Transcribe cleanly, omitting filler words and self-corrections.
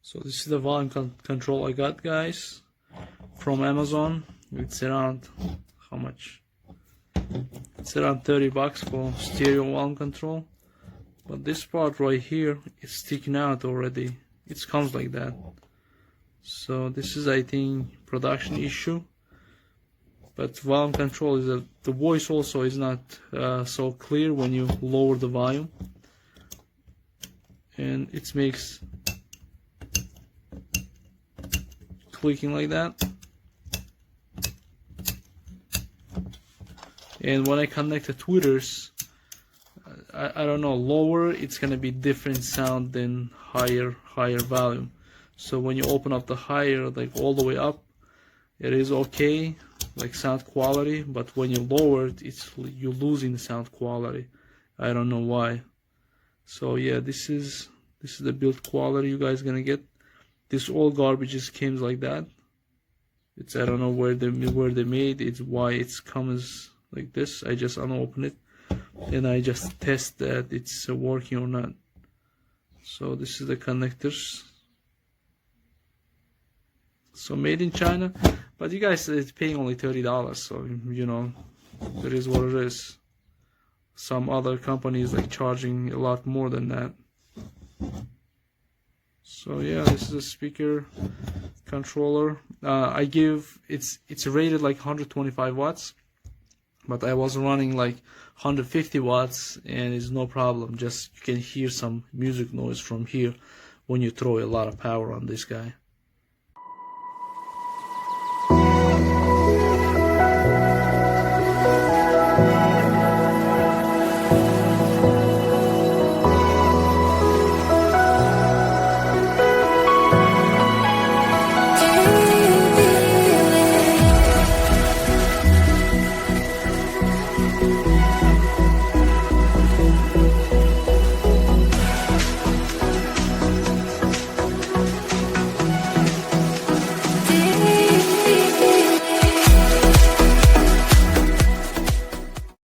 So this is the volume control I got, guys, from Amazon. It's around, how much? It's around $30 for stereo volume control. But this part right here is sticking out already. It comes like that. So this is, I think, production issue. But volume control is the voice also is not so clear when you lower the volume, and it makes clicking like that. And when I connect the tweeters, I don't know, lower, it's gonna be different sound than higher volume. So when you open up the higher, like all the way up, it is okay, like sound quality, but when you lower it, you're losing the sound quality. I don't know why. So yeah, this is the build quality you guys gonna get. This all garbage just comes like that. It's, I don't know where they made it's why it's comes like this. I just unopen it and I just test that it's working or not. So this is the connectors. So made in China, but you guys, it's paying only $30, so you know, it is what it is. Some other companies like charging a lot more than that. So yeah, this is a speaker controller. I give it's rated like 125 watts, but I was running like 150 watts and it's no problem. Just you can hear some music noise from here when you throw a lot of power on this guy.